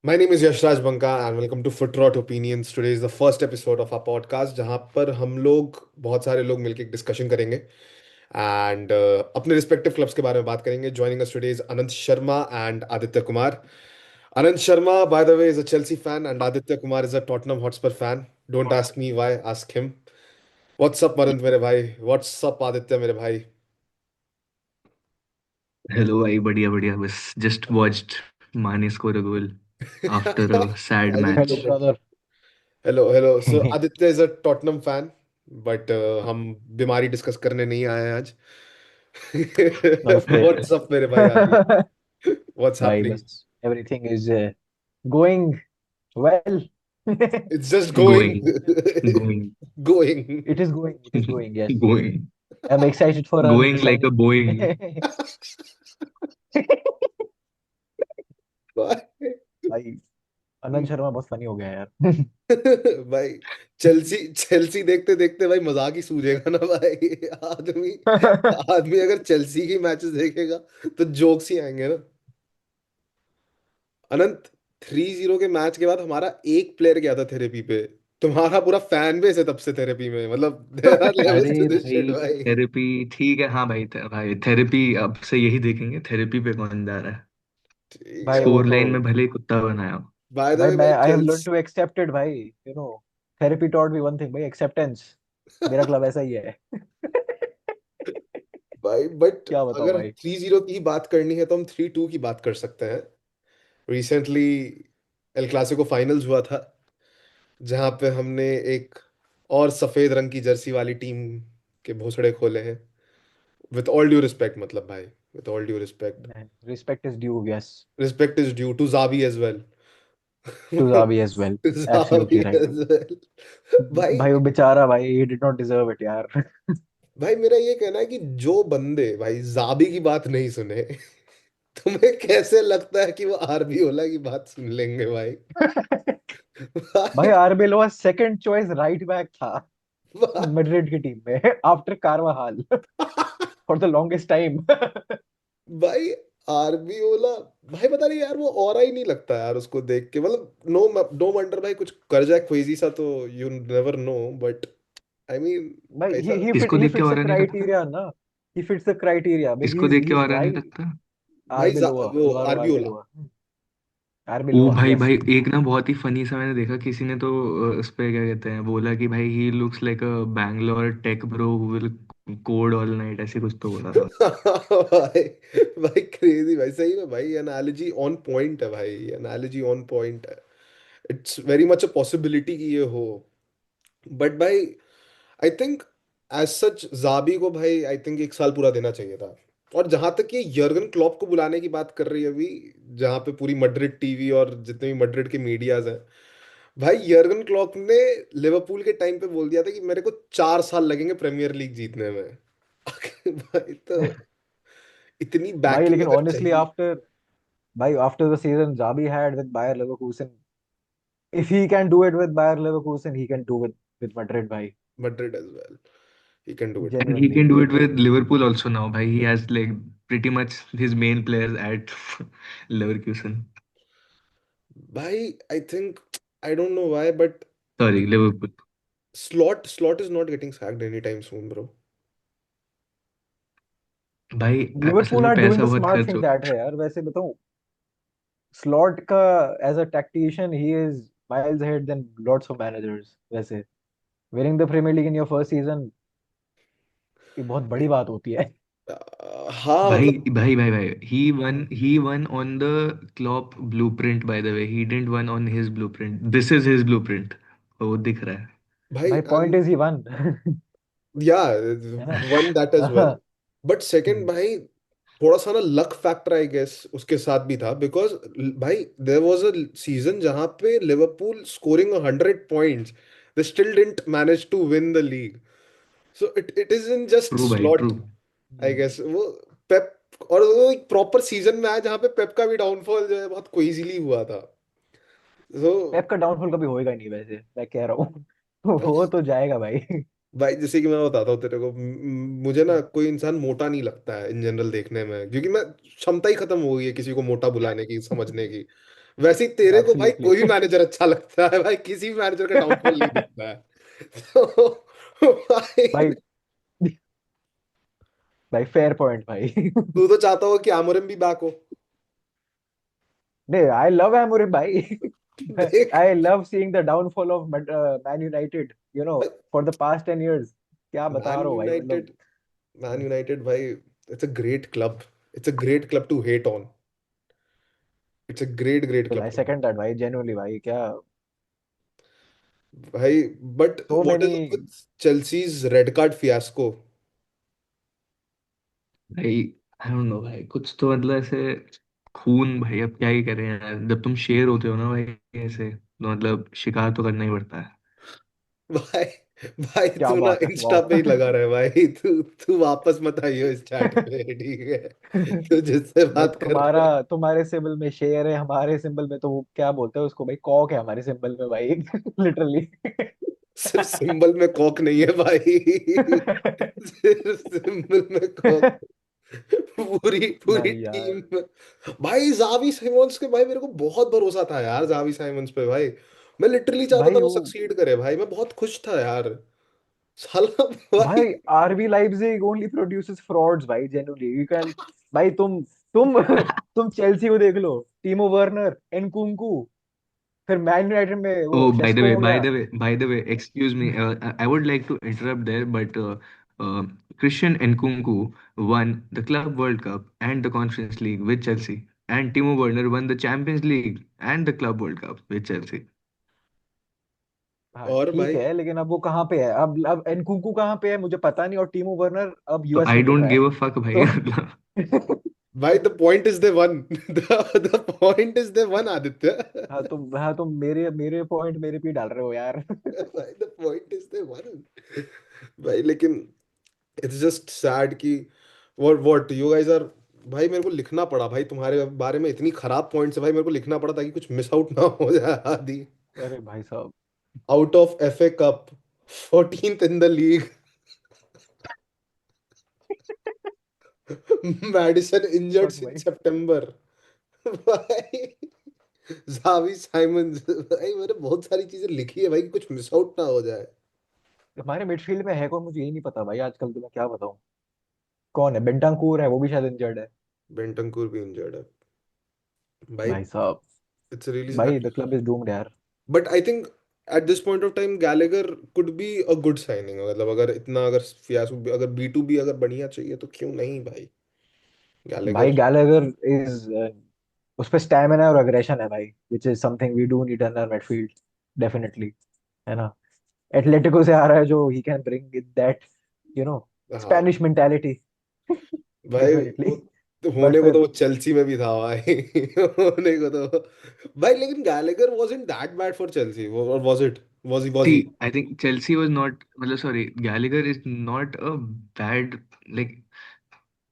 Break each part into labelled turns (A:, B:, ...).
A: My name is Yashraj Banka and welcome to Footrot Opinions. Today is the first episode of our podcast जहाँ पर हम लोग बहुत सारे लोग मिलकर एक डिस्कशन करेंगे एंड अपने रिस्पेक्टिव क्लब्स के बारे में बात करेंगे. Joining us today is Anant Sharma and Aditya Kumar. Anant Sharma, by the way, is a Chelsea fan and Aditya Kumar is a Tottenham Hotspur fan. Don't ask me why, ask him. What's up, Anant, मेरे भाई? What's up, Aditya, मेरे भाई?
B: Hello भाई, बढ़िया बढ़िया। बस just watched माने score a goal after a sad
A: Aditya
B: match.
C: Hello brother.
A: Hello hello. So Aditya is a Tottenham fan but हम बीमारी डिस्कस करने नहीं आए हैं आज.
C: ओके।
A: व्हाट्सअप मेरे भाई आदि. व्हाट्स
C: भाई
A: हैपनिंग?
C: बस everything is going well.
A: It's just
B: going
A: going.
B: Going
A: going.
C: It is going yes.
B: Going
C: I am excited for a
B: going like a
C: signing.
B: Boeing.
C: भाई अनंत शर्मा बहुत फनी हो गया यार।
A: भाई चेल्सी चेल्सी देखते देखते भाई मजाक ही सूझेगा ना भाई. आदमी आदमी अगर चेल्सी की मैचेस देखेगा तो जोक्स ही आएंगे ना. अनंत, 3-0 के मैच के बाद हमारा एक प्लेयर गया था थेरेपी पे. तुम्हारा पूरा फैन बेस है तब से थेरेपी में. मतलब देयर आर लेवल्स टू
B: अरे
A: दिस शिट
B: भाई,
A: भाई.
B: थेरेपी ठीक है। हाँ भाई, भाई थेरेपी अब से यही देखेंगे, थेरेपी पे कौन जा रहा है।
A: ठीक
C: भाई
A: है.
C: वो
B: स्कोर
C: तो
B: लाइन में भले ही कुत्ता बनाया हो।
A: बाय द
C: भाई
A: वे
C: मैं
A: भाई
C: I have learn
A: Chelsea
C: to accept it भाई। You know therapy taught me one thing भाई, एक्सेप्टेंस। मेरा क्लब ऐसा ही है।
A: भाई बट
C: क्या बताओ
A: अगर
C: भाई।
A: 3-0 की बात करनी है तो हम 3-2 की बात कर सकते हैं. रिसेंटली एल क्लासिको फाइनल्स हुआ था जहां पे हमने एक और सफेद रंग की जर्सी वाली टीम के भोसड़े खोले हैं. विथ ऑल ड्यू रिस्पेक्ट, मतलब भाई, with all due respect.
C: Respect is due yes.
A: Respect is due to Xavi as well.
C: To Xavi as well.
A: Xavi
C: absolutely right.
A: As well. भाई
C: भाई वो बेचारा भाई, he did not deserve it यार।
A: भाई मेरा ये कहना है कि जो बंदे भाई जाबी की बात नहीं सुने, तुम्हें कैसे लगता है कि वो आरबी ओला की बात सुन लेंगे भाई?
C: भाई
A: भाई
C: आरबेलोआ सेकंड चॉइस राइट बैक था
A: भाई.
C: मैड्रिड की टीम में after कारवाहाल for the longest time.
A: भाई आरबी ओला. भाई पता नहीं यार, वो ऑरा ही नहीं लगता यार उसको देख के. मतलब नो नो वंडर भाई कुछ कर जाए क्रेजी सा तो you never know. But I mean
C: भाई
A: ऐसा.
B: इसको
C: ही
B: देख के
C: फिट्स द
B: और नहीं लगता।
C: क्राइटेरिया ना। ही फिट्स द क्राइटेरिया भाई,
B: इसको देख
C: ही
B: के
C: इज
B: और नहीं
C: राइट।
B: लगता।
A: भाई
C: आरबेलोआ,
A: वो
C: एलवारो
A: आरबी ओला.
C: आरबेलोआ।
B: ओ
C: आरबेलोआ
B: भाई
C: यस।
B: भाई, एक ना बहुत ही फनी सा मैंने देखा, किसी ने तो उस पे क्या कहते हैं बोला कि भाई he looks like a Bangalore tech bro who will code all night, ऐसे कुछ तो बोला था।
A: भाई भाई क्रेजी भाई. सही में भाई एनालॉजी ऑन पॉइंट है भाई. एनालॉजी ऑन पॉइंट है. It's very much a possibility कि ये हो. बट भाई आई थिंक एज सच जाबी को भाई आई थिंक एक साल पूरा देना चाहिए था. और जहां तक ये यर्गन क्लॉप को बुलाने की बात कर रही है अभी, जहां पे पूरी मड्रिड टीवी और जितने भी मड्रिड के मीडियाज हैं, भाई यर्गन क्लॉप ने लिवरपूल के टाइम पे बोल दिया था कि मेरे को 4 साल लगेंगे प्रीमियर लीग जीतने में. भाई तो इतनी
C: भाई
A: बैकिंग
C: लेकिन
A: अगर
C: ऑनेस्टली
A: चाहिए.
C: आफ्टर भाई after the season Xabi had with Bayer Leverkusen, if he can do it with Bayer Leverkusen, he can do with Madrid भाई।
A: Madrid as well. He can do it.
B: And he
C: Genuinely।
B: Can do it with Liverpool also now भाई, he has like pretty much his main players at Leverkusen.
A: भाई I think I don't know why but
B: sorry, Liverpool.
A: Slot is not getting sacked any time soon bro.
B: भाई असल
C: Liverpool
B: में
C: are doing
B: पैसा
C: the
B: बहुत
C: smart
B: खर्च
C: thing
B: हो।
C: That है यार, वैसे बताऊं। स्लॉट का as a tactician he is miles ahead than lots of managers वैसे। winning the Premier League in your first season ये बहुत बड़ी बात होती है।
A: हाँ
B: भाई
A: मतलब.
B: भाई भाई भाई, he won on the Klopp blueprint, by the way. He didn't won on his blueprint. This is his blueprint, वो दिख रहा है।
A: भाई
C: भाई पॉइंट इज ही वन।
A: या
C: है ना।
A: One that as well. But second
C: hmm.
A: भाई थोड़ा सा ना लक फैक्टर आई गेस उसके साथ भी था. बिकॉज भाई देयर वाज अ सीजन जहां पे Liverpool scoring 100 points, they still didn't manage to win the league. So it is in just
B: true भाई, ट्रू।
A: Slot I guess. वो पेप और वो एक प्रॉपर सीजन में आया जहां पे पेप का भी डाउनफॉल जो है बहुत क्विकली हुआ था. सो
C: पेप का डाउनफॉल कभी होएगा नहीं वैसे, मैं कह रहा हूँ। वो तो जाएगा भाई।
A: भाई जैसे कि मैं बताता हूँ तेरे को, मुझे ना कोई इंसान मोटा नहीं लगता है इन जनरल देखने में, क्योंकि मैं क्षमता ही खत्म हो गई है किसी को मोटा बुलाने की, समझने की. वैसे ही तेरे को भाई
C: एब्सोल्युटली।
A: कोई भी मैनेजर अच्छा लगता है भाई, किसी भी मैनेजर का डाउनफॉल नहीं दिखता है। तो भाई
C: भाई भाई फेयर पॉइंट भाई।
A: तू तो चाहता हो कि आमोरम भी बैक हो।
C: नहीं, आई लव एमोरिम भाई।
A: देख
C: I love seeing the downfall of Man United, for the past 10 years। क्या बता
A: मैन
C: रहा हूँ भाई, मतलब।
A: यूनाइटेड, मैन यूनाइटेड भाई, it's a great club, it's a great club to hate on, it's a great great club
C: I
A: to
C: second that भाई, genuinely भाई, क्या।
A: भाई। But
C: so
A: what is
C: many.
A: Up with Chelsea's red card fiasco?
B: भाई I don't no भाई, कुछ तो मतलब ऐसे खून भाई, अब क्या ही करें यार, जब तुम शेर होते हो ना भाई ऐसे, तो मतलब शिकार तो करना ही पड़ता है।
A: भाई भाई
C: क्या
A: तू ना
C: बात है,
A: इंस्टा पे ही
C: वाह।
A: लगा रहा है भाई, तू तू वापस मत आइयो इस चैट पे, ठीक है? तू जिससे
C: भाई
A: बात कर
C: तुम्हारा,
A: रहा है,
C: तुम्हारे सिंबल में शेर है, हमारे सिंबल में तो वो क्या बोलते हैं उसको भाई, कॉक है हमारे सिंबल में भाई। लिटरली।
A: सिर्फ सिंबल में कॉक नहीं है भाई, सिर्फ सिंबल में कॉक, पूरी पूरी
C: नहीं यार।
A: टीम में। भाई जावी साइमंस के भाई मेरे को बहुत भरोसा था यार, जावी साइमंस पे भाई, मैं लिटरली चाहता था
C: भाई
A: वो
C: वो,
A: सक्सीड करे भाई, मैं बहुत खुश था यार, साला भाई।
C: भाई RB Leipzig only produces frauds भाई, जेन्युइनली यू कैन। भाई तुम तुम चेल्सी को देख लो, टिमो वर्नर, एनकुंकू, फिर मैन यूनाइटेड में वो
B: Oh, by the
C: शेस्को
B: way,
C: हो
B: by
C: गया।
B: the way, by the way, excuse me. I would like to interrupt there, but Christian Nkunku won the Club World Cup and the Conference League with Chelsea, and Timo Werner won the Champions League and the Club World Cup with Chelsea.
C: हाँ
A: और
C: ठीक
A: भाई
C: है, लेकिन अब वो कहाँ पे है, अब एनकुंकू कहाँ पे है मुझे पता नहीं, और टीमो वर्नर अब
B: तो
C: यूएस
B: I
C: में खेल
B: don't
C: रहा है।
B: give a fuck,
C: तो
B: भाई मतलब।
A: भाई the point is the one, the point is the one Aditya.
C: हाँ तुम मेरे मेरे पॉइंट मेरे पे ही डाल रहे हो यार।
A: भाई the point is the one भाई, लेकिन इट्स जस्ट सैड कि व्हाट यू गाइस आर, भाई मेरे को लिखना पड़ा भाई तुम्हारे बारे में इतनी खराब पॉइंट्स है भाई, मेरे को लिखना पड़ा ताकि कुछ मिस आउट ना हो जाए आदि।
C: अरे भाई साहब।
A: Out of FA cup, 14th in the league, Maddison injured
C: but
A: since
C: भाई
A: सितंबर भाई, जावी साइमंस भाई, मैंने बहुत सारी चीजें लिखी है भाई कि कुछ मिस आउट ना हो जाए।
C: हमारे मिडफील्ड में है कौन, मुझे यही नहीं पता भाई आजकल, तो मैं क्या बताऊं। कौन है, बेंटांकूर है, वो भी शायद इंजर्ड है।
A: बेंटंकूर भी इंजर्ड है भाई,
C: भाई साहब।
A: इट्स रियली
C: भाई
A: sad.
C: The club is doomed यार।
A: But I think at this point of time Gallagher could be a good signing, मतलब अगर इतना, अगर फियासो, अगर B2B अगर बढ़िया चाहिए तो क्यों नहीं भाई,
C: भाई
A: गैलेगर।
C: गैलेगर इज, उस पे स्टैमिना और अग्रेशन है भाई, which is something we do need in our midfield, definitely, है ना। एटलेटिको से आ रहा है जो he can bring it that, you know
A: हाँ
C: स्पेनिश मेंटालिटी।
A: भाई
C: डेफिनेटली।
A: वो तो
C: बट
A: होने को तो
C: फिर
A: वो चेल्सी में भी था भाई, होने को तो भाई, लेकिन Gallagher wasn't that bad for Chelsea, was it, was he?
B: See, I think Chelsea was not. मतलब sorry, Gallagher is not a bad, like.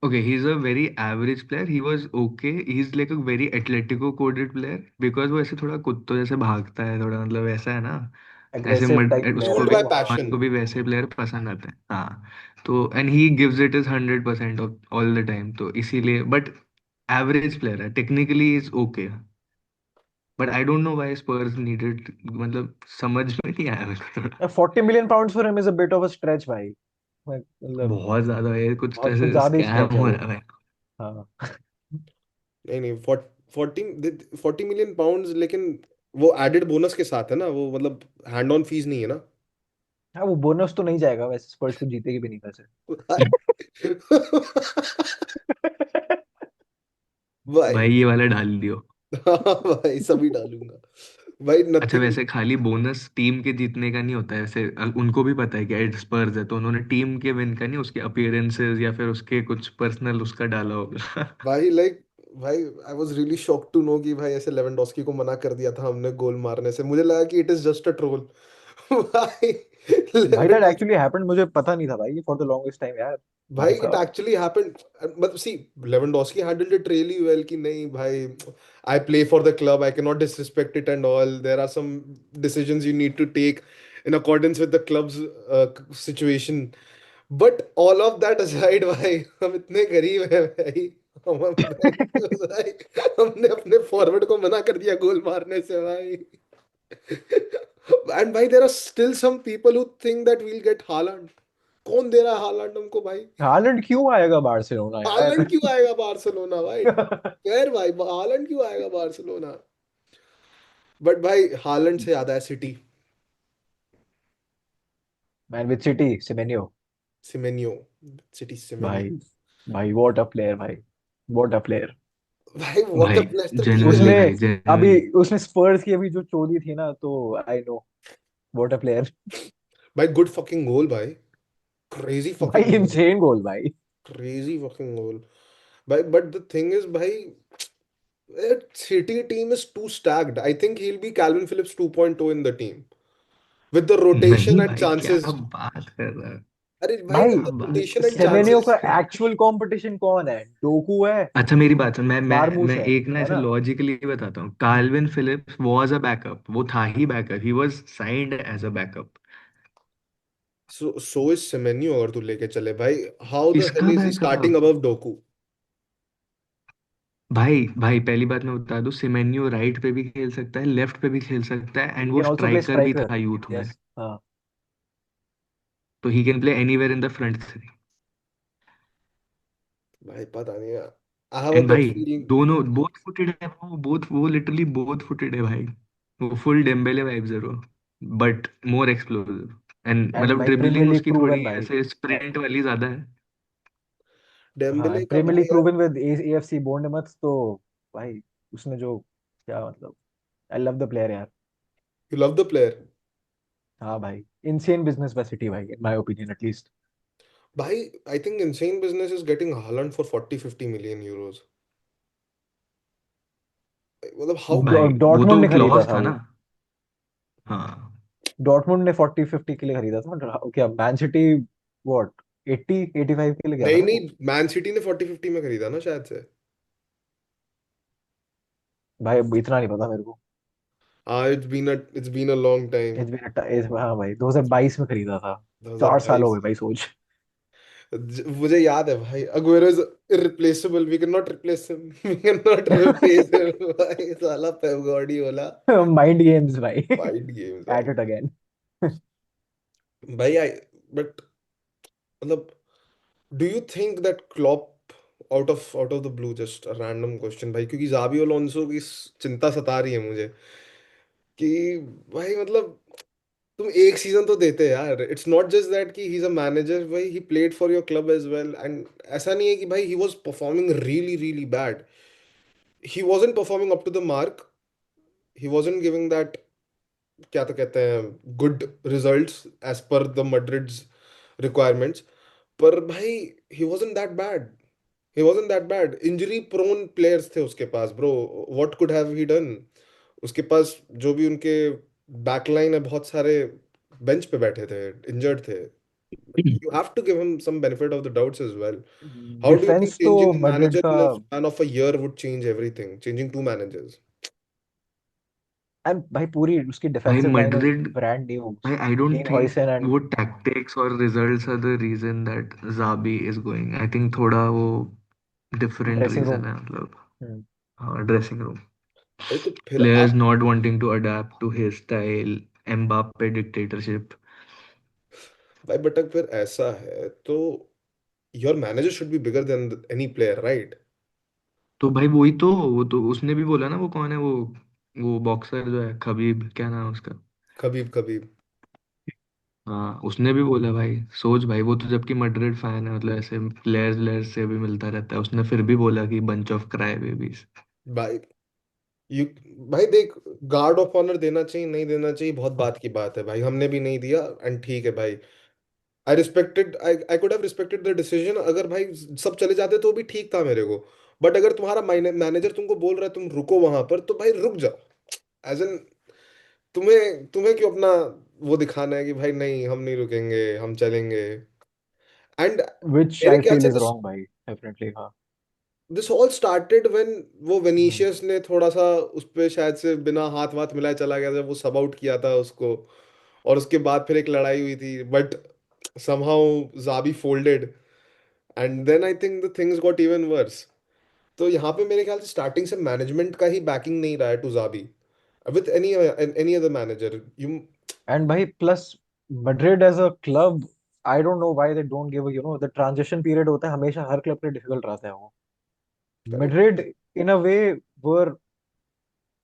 B: Okay, he's a very average player. He was okay. He's like a very Atletico coded player because वो ऐसे थोड़ा कुत्तों जैसे भागता है थोड़ा, मतलब ऐसा है ना। ऐसे
C: एग्रेसिव टाइप प्लेयर है
B: उसको
A: Fueled
C: भाई
B: भी,
A: by
C: वो, हाँ।
A: passion।
B: को भी वैसे प्लेयर पसंद आते हैं, हाँ। तो and he gives it is 100% of all the time, तो इसीलिए, बट एवरेज प्लेयर है, technically is okay. But I don't know why Spurs needed, मतलब समझ में नहीं आया मेरे को थोड़ा।
C: 40 million pounds for him is a bit of a stretch भाई। मतलब
B: बहुत ज्यादा है, कुछ तो
C: बहुत कुछ
B: ऐसे
C: ज्यादा ही
B: स्कैम
C: स्ट्रेच है
B: हो
C: वो।
B: रहा है।
C: हाँ।
A: नहीं नहीं, 40 million pounds, लेकिन वो एडेड बोनस के साथ है ना वो, मतलब हैंड ऑन फीस नहीं है ना
C: हाँ वो बोनस तो नहीं जाएगा वैसे, स्पर्स को जीतेगी भी नहीं वैसे।
A: भाई
B: भाई ये वाला डाल दियो।
A: हाँ भाई सभी डालूंगा भाई,
B: अच्छा
A: नथिंग।
B: वैसे खाली बोनस टीम के जीतने का नहीं होता है वैसे, उनको भी पता है कि एड स्पर्स है, तो उन्होंने टीम के विन का नहीं, उसके अपीयरेंसेस या फिर उसके कुछ पर्सनल उसका डाला होगा।
A: भाई लाइक, भाई I was really shocked to know कि भाई ऐसे लेवेंडोस्की को मना कर दिया था हमने गोल मारने से, मुझे लगा कि it is just a troll भाई,
C: भाई दैट
A: लेवेंडोस्की,
C: एक्चुअली हैपेंड, मुझे पता नहीं था भाई फॉर द लॉन्गेस्ट टाइम यार।
A: भाई
C: भाई
A: इट
C: साहब।
A: एक्चुअली हैपेंड, मतलब see, Lewandowski handled it really well कि नहीं भाई, I play for the club, I can not disrespect it and all, there are some decisions you need to take in accordance with the club's situation, but all of that aside भाई, हम इतने गरीब हैं भाई, भाई, हमने अपने forward को मना कर दिया गोल मारने से भाई। एंड भाई there are still some people who think that we'll get Haaland. कौन दे रहा है हालैंड हमको भाई?
C: हालैंड क्यों आएगा बार्सिलोना यार?
A: हालैंड क्यों आएगा बार्सिलोना भाई? खैर भाई, हालैंड क्यों आएगा बार्सिलोना? बट भाई हालैंड से याद है City.
C: Man with City Semenyo.
A: Semenyo. City
C: भाई,
A: सिमेनियो।
C: भाई व्हाट अ प्लेयर भाई, व्हाट अ प्लेयर।
A: भाई व्हाट अ
B: भाई
A: प्लेस तो ठीक है
C: उसने
B: जेन्युइनली भाई
C: अभी
B: जेन्युइनली।
C: उसने स्पर्स की अभी जो चोरी थी ना, तो I know what a player.
A: भाई गुड फकिंग गोल भाई। क्रेजी
C: भाई
A: फकिंग गोल।
C: इनसेन गोल भाई।
A: क्रेजी फकिंग गोल भाई। बट द थिंग इज भाई, City team is too stacked. I think he'll be Calvin Phillips 2.0 in the team with the rotation
B: नहीं
A: and
B: भाई क्या
A: chances.
B: बात कर रहा है?
A: अरे भाई
C: भाई
A: with
B: क्या
A: the
B: बात
A: rotation
B: कर
A: and
B: रहा है?
C: सेमेन्यो का
A: chances.
C: एक्चुअल कंपटीशन कौन है? डोकू है,
B: अच्छा मेरी बात सुन, मैं
C: मार्मूस
B: एक ना
C: है
B: ऐसे
C: ना?
B: लॉजिकली बताता हूँ। Calvin Phillips was a backup, वो था ही backup, he was signed as a backup.
A: So is Semenyo अगर तू लेके चले भाई. How the hell
B: किसका
A: is he starting
B: backup?
A: above Doku?
B: भाई भाई पहली बात मैं बता दूं, सिमेन्यो राइट पे भी खेल सकता है, लेफ्ट पे भी खेल सकता है, एंड
C: ही
B: वो
C: कैन आल्सो प्ले
B: स्ट्राइकर भी
C: स्ट्राइकर।
B: था यूथ में।
C: यस। हाँ।
B: तो he can play anywhere in the front three.
A: भाई पता नहीं यार. I have a
B: and
A: gut
B: भाई
A: feeling.
B: दोनों बोथ फुटेड है वो, बोथ वो लिटरली बोथ फुटेड है भाई। वो फुल डेम्बेले वाइब्स है वो, but more explosive. And
C: and
B: मतलब
C: भाई प्रीमियर
B: ड्रिबलिंग
C: लीग
B: उसकी
C: प्रूवन
B: थोड़ी
C: भाई।
B: ऐसे स्प्रिंट वाली ज्यादा है।
C: हाँ,
A: Dembele का
C: प्रीमियर
A: भाई
C: लीग
A: यार.
C: प्रूवन विद एएफसी बोर्नमथ तो भाई, उसने जो क्या मतलब, आई लव द प्लेयर यार।
A: You love the player.
C: हाँ भाई, इनसेन बिजनेस बाय सिटी भाई, इन माय ओपिनियन एटलीस्ट।
A: भाई I think insane business is getting Haaland for 40-50 million euros. मतलब how?
B: भाई वो
C: डॉर्टमुंड
B: तो
C: ने खरीदा
B: क्लॉज
C: था
B: था
C: वो।
B: ना। हाँ।
C: डॉर्टमुंड ने 40-50 के लिए खरीदा था ना, क्या मैन सिटी व्हाट 80-85 के लिए गया था
A: नहीं
C: ना वो।
A: नहीं, मैन सिटी ने 40-50 में खरीदा ना शायद से.
C: भाई इतना नहीं पता मेरे को।
A: हाँ, it's been a long time.
C: हाँ भाई 2022 में खरीदा था। 4 साल हो
A: 2022.
C: गए भाई, सोच।
A: मुझे याद है भाई, Aguero is irreplaceable. We cannot replace him. We cannot replace him. भाई साला पेप गार्डियोला.
C: माइंड गेम्स भाई।
A: वाइड गेम्स
C: एट
A: भाई.
C: It again.
A: भाई आई बट मतलब, do you think that Klopp, out of the blue, just a random question भाई, क्योंकि जाबी Alonso की चिंता सता रही है मुझे कि भाई मतलब तुम एक सीजन तो देते यार. इट्स नॉट जस्ट दैट कि ही इज अ मैनेजर भाई, he played for your club as well. And ऐसा नहीं है कि भाई he was performing really really bad. He wasn't performing up to the mark. He wasn't giving that, क्या तो कहते हैं, good results as per the Madrid's requirements. पर भाई he wasn't that bad. He wasn't that bad. Injury prone players थे उसके पास bro. What could have he done? उसके पास जो भी उनके बैकलाइन है, बहुत सारे बेंच पे बैठे थे, इंजर्ड थे. You have to give him some benefit of the doubts as well. How do you think
C: defence तो
A: changing a
C: मैड्रिड
A: manager
C: का।
A: in a span of a year would change everything? Changing two managers.
C: And भाई पूरी उसकी
B: भाई
C: defensive line is
B: Madrid,
C: brand new.
B: भाई I don't
C: Dean Huijsen
B: think
C: and
B: वो tactics और results are the reason that Xabi is going. I think थोड़ा वो different
C: dressing
B: reason
C: room.
B: है मतलब। हाँ, ड्रेसिंग रूम,
A: भाई तो फिर
B: प्लेयर्स
A: आप.
B: Not wanting to adapt to his style, Mbappe dictatorship.
A: भाई बट फिर ऐसा है तो your manager should be bigger than any player, right?
B: तो भाई वही तो, वो तो उसने भी बोला ना, वो कौन है वो बॉक्सर जो है, खबीब क्या नाम है उसका।
A: Khabib, Khabib.
B: हाँ उसने भी बोला भाई। सोच भाई, वो तो जबकि मैड्रिड फैन है, मतलब ऐसे प्लेयर्स व्लेयर्स से भी मिलता रहता है, उसने फिर भी बोला कि बंच ऑफ क्राई बेबीज।
A: भाई यू भाई देख, गार्ड ऑफ ऑनर देना चाहिए नहीं देना चाहिए बहुत बात की बात है भाई. हमने भी नहीं दिया एंड ठीक है भाई. I could have respected the decision. अगर भाई सब चले जाते तो भी ठीक था मेरे को. बट अगर तुम्हारा मैनेजर तुमको बोल रहा है तुम रुको वहां पर, तो भाई रुक जाओ. एज एन, तुम्हें तुम्हें क्यों अपना वो दिखाना है कि भाई नहीं हम नहीं रुकेंगे, हम चलेंगे. एंड
C: विच
A: मेरे
C: आई
A: ख्याल
C: फील
A: से
C: इज
A: दिस
C: रॉन्ग भाई, डेफिनेटली हाँ।
A: दिस ऑल स्टार्टेड व्हेन वो
C: हम्म।
A: वेनीशियस ने थोड़ा सा उस पे शायद से बिना हाथ वाथ मिलाए चला गया, जब वो सब आउट किया था उसको. और उसके बाद फिर एक लड़ाई हुई थी, but somehow Xabi folded. And then I think the things got even worse. तो यहाँ पे मेरे ख्याल से स्टार्टिंग से मैनेजमेंट का ही बैकिंग नहीं रहा है to Xabi with any other manager you.
C: And bhai, plus Madrid as a club, I don't know why they don't give a, the transition period होता है हमेशा हर क्लब के लिए difficult रहता है वो.
A: Correct.
C: Madrid in a way were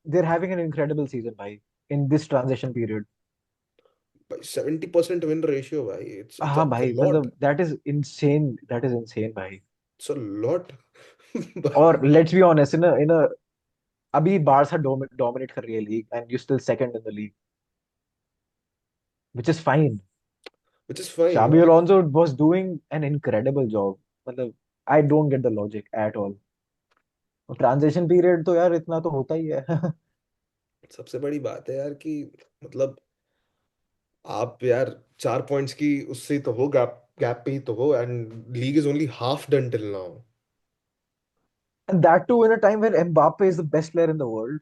C: they're having an incredible season bhai in this transition period.
A: भाई 70% win ratio भाई,
C: हाँ
A: इट्स अ
C: भाई
A: लॉट।
C: मतलब that is insane भाई.
A: It's a lot.
C: और let's be honest in a अभी Barça dominate कर रही है league and you still second in the league, which is fine.
A: which is fine
C: Xabi
A: भाई।
C: Alonso was doing an incredible job. मतलब I don't get the logic at all. Transition period तो यार इतना तो होता ही है.
A: सबसे बड़ी बात है यार कि मतलब आप यार 4 पॉइंट्स की उससे ही तो हो, गैप गैप पे ही तो हो, and league is only half done till now.
C: And that too in a time when Mbappe is the best player in the world.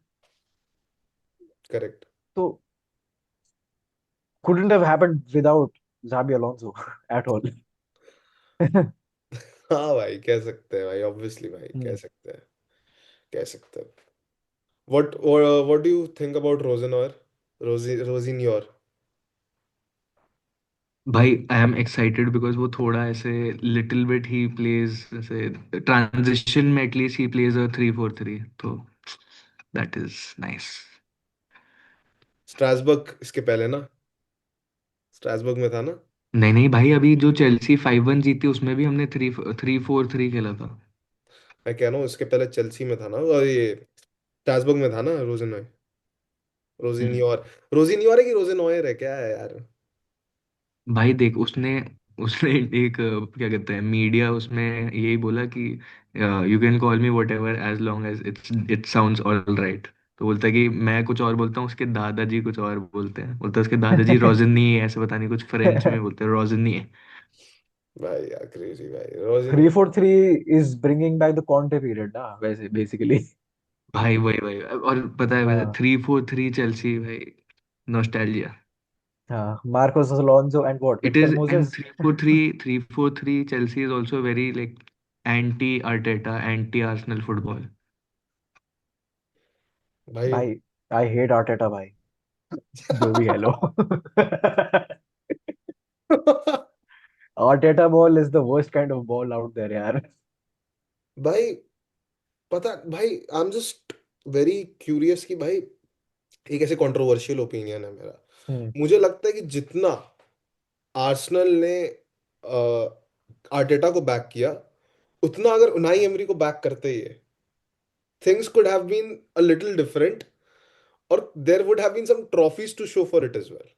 A: Correct.
C: So couldn't have happened without Xabi Alonso at all.
A: हाँ भाई कह सकते हैं भाई, obviously भाई कह
C: Hmm.
A: सकते हैं, कह सकते हैं। What do you think about Rosenior, Rosenior?
B: भाई आई एम एक्साइटेड बिकॉज वो थोड़ा ऐसे लिटिल बिट ही प्लेज ऐसे ट्रांजिशन में एटलीस्ट ही प्लेज अ 3-4-3, तो दैट इज नाइस।
A: स्ट्रासबर्ग इसके पहले ना, स्ट्रासबर्ग में था ना।
B: नहीं नहीं भाई, अभी जो चेल्सी 5-1 जीती उसमें भी हमने 3-4-3 खेला था।
A: मैं कह रहा हूँ इसके पहले चेल्सी में था ना, और ये स्ट्रासबर्ग में था ना रोजिनोर।
B: हम्म।
A: रोजिन्योर, रोजिन्योर है कि रोजिनोयर है, क्या है यार?
B: भाई देख, उसने उसने एक क्या कहते हैं, मीडिया उसमें यही बोला कि you can call me whatever as long as it sounds all right. तो बोलता है कि मैं कुछ और बोलता हूँ, उसके दादाजी कुछ और बोलते हैं, बोलता है उसके दादाजी रोजनी है, ऐसे पता नहीं कुछ फ्रेंच में बोलते हैं, रोजनी है।
A: भाई यार क्रेजी भाई,
C: 3-4-3 is bringing back the Conte period ना वैसे basically.
B: भाई वही वही, और पता है वैसे
C: हाँ
B: 3-4-3 चेल्सी भाई, नॉस्टैल्जिया।
C: हाँ Marcos Alonso and what
B: It
C: Victor
B: is, and
C: Moses.
B: 3-4-3 Chelsea is also very like anti Arteta, anti Arsenal football.
A: भाई।
C: भाई I hate Arteta भाई, जो भी है लो. Arteta ball is the worst kind of ball out there यार.
A: भाई पता भाई, I am just very curious कि भाई, एक ऐसे कंट्रोवर्शियल ओपिनियन है मेरा।
C: हम्म.
A: मुझे लगता है कि जितना आर्सेनल ने आर्टेटा को बैक किया, उतना अगर उनाई एमरी को बैक करते ही है, things could have been a little different, और there would have been some trophies to show for it as well,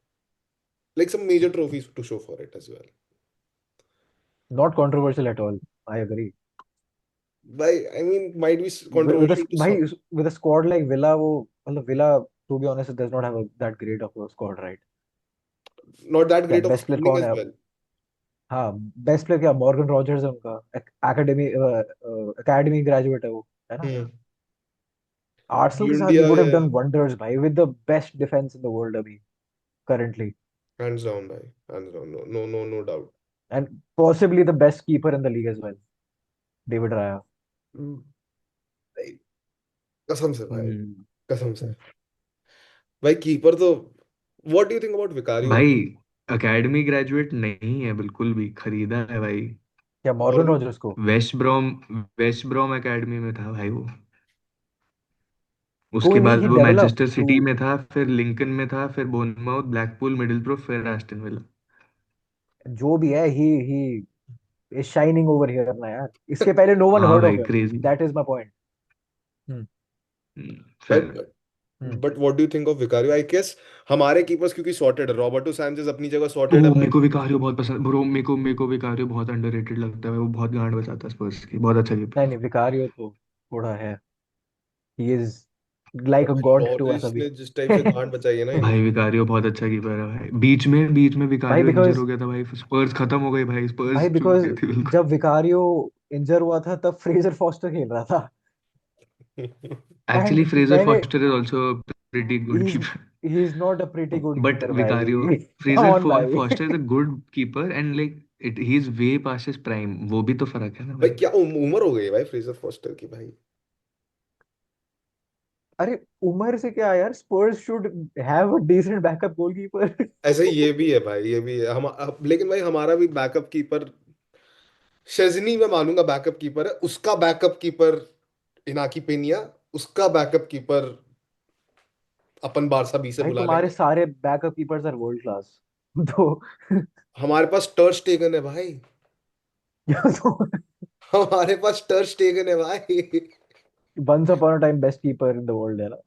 A: like some major trophies to show for it as well.
C: Not controversial at all. I agree.
A: भाई I mean might be
C: With a
A: controversial to
C: भाई
A: some,
C: with a squad like Villa वो मतलब Villa to be honest does not have that great of a squad, right?
A: Not that
C: क्या
A: great of
C: best player
A: spinning
C: कौन
A: एज
C: है अब?
A: Well.
C: हाँ best player क्या मॉर्गन रॉजर्स है उनका, एकेडमी एकेडमी ग्रेजुएट है वो, है ना?
A: हम्म।
C: आर्सेनल के साथ ही
A: बुएंडिया,
C: would have done wonders भाई with the best defense in the world अभी currently,
A: हैंड्स डाउन भाई, hands down, no no no no doubt.
C: and possibly the best keeper in the league as well, David Raya.
A: कसम से भाई,
C: हम्म.
A: कसम से भाई, keeper तो, what do you think about Vicario?
B: भाई एकेडमी ग्रेजुएट नहीं है बिल्कुल भी, खरीदा है भाई।
C: क्या मॉर्गन
A: मॉर्गन,
C: रॉजर्स को?
B: वेस्ट ब्रोम, वेस्ट ब्रोम एकेडमी में था भाई वो। उसके
C: कोई नहीं,
B: बाद
C: ही
B: वो
C: डेवलप्ड
B: मैनचेस्टर
C: थ्रू.
B: सिटी में था, फिर लिंकन में था, फिर बोurnemouth, ब्लैकपूल, मिडिलब्रो, फिर एस्टन विला।
C: जो भी है ही is shining over here ना यार, इसके पहले no one
B: हाँ
C: heard
B: भाई
C: of him.
B: Crazy.
C: That is my point. Hmm.
A: भाई
B: फिर
C: hmm.
A: But what do you think of Vicario? I guess हमारे कीपर्स क्योंकि सॉर्टेड है, रॉबर्टो सैंचेज अपनी जगह
B: ओ,
A: सॉर्टेड है भाई।
B: मेरे को विकारियो बहुत पसंद ब्रो, मेरे को विकारियो बहुत अंडररेटेड लगता है, वो बहुत गांड बजाता है स्पर्स की, बहुत अच्छा कीपर
C: नहीं
B: है।
C: नहीं विकारियो तो थोड़ा है. He is like a god to us
A: Lloris
C: अभी.
A: ने जिस टाइप से गांड बचाई है ना
B: भाई
A: इनकी।
B: विकारियो बहुत अच्छा कीपर है भाई, बीच में
C: भाई
B: विकारियो इंजर
C: बिकॉज
B: हो गया था भाई, स्पर्स खत्म हो गई भाई,
C: भाई
B: स्पर्स चूक
C: बिकॉज
B: गई थी बिल्कुल।
C: जब विकारियो इंजर हुआ था तब फ्रेजर फॉस्टर खेल रहा था.
B: एक्चुअली
C: एंड
B: फ्रेजर
C: मैंने
B: foster is also pretty good
C: he's
B: keeper,
C: he's not a pretty good
B: but
C: keeper
B: Vicario,
C: भाई. Come
B: फ्रेजर
C: on भाई.
B: Foster is a good keeper and like it, he is way past his prime, वो भी तो फर्क है ना
A: भाई
B: भाई।
A: क्या उम्र हो गई है भाई फ्रेजर फॉस्टर की भाई।
C: अरे उम्र से क्या यार, Spurs should have a decent backup goalkeeper.
A: ऐसे ये भी है भाई, ये भी है लेकिन भाई हमारा भी बैकअप कीपर शेज़नी मैं मानूंगा बैकअप कीपर है, उसका बैकअप कीपर इनाकी पेनिया, उसका बैकअप कीपर अपन बारसा बी से
C: भाई
A: बुला
C: तुम्हारे
A: लेंगे।
C: सारे backup keepers are world class. तो
A: हमारे पास टर स्टेगन है भाई। हमारे पास टर स्टेगन है भाई।
C: Once upon a time best keeper in the world है ना।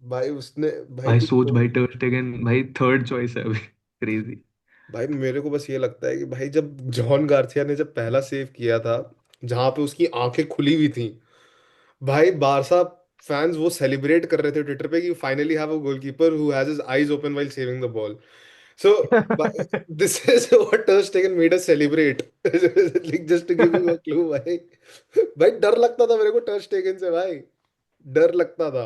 A: भाई उसने, भाई
B: भाई
A: तू
B: सोच
A: छोड़।
B: भाई, टर्स्टेगन भाई थर्ड चॉइस है अभी। क्रेजी।
A: भाई मेरे को बस ये लगता है कि भाई जब जॉन गार्सिया ने जब पहला सेव किया था, जहां पे उसकी आंखें खुली हुई थी, भाई बारसा फैंस वो सेलिब्रेट कर रहे थे ट्विटर पे कि finally have a goalkeeper who has his eyes open while saving the ball. So this is what Ter Stegen made us celebrate. Like just to give you a clue भाई। भाई डर लगता था मेरे को टर स्टेगन से भाई, डर लगता था।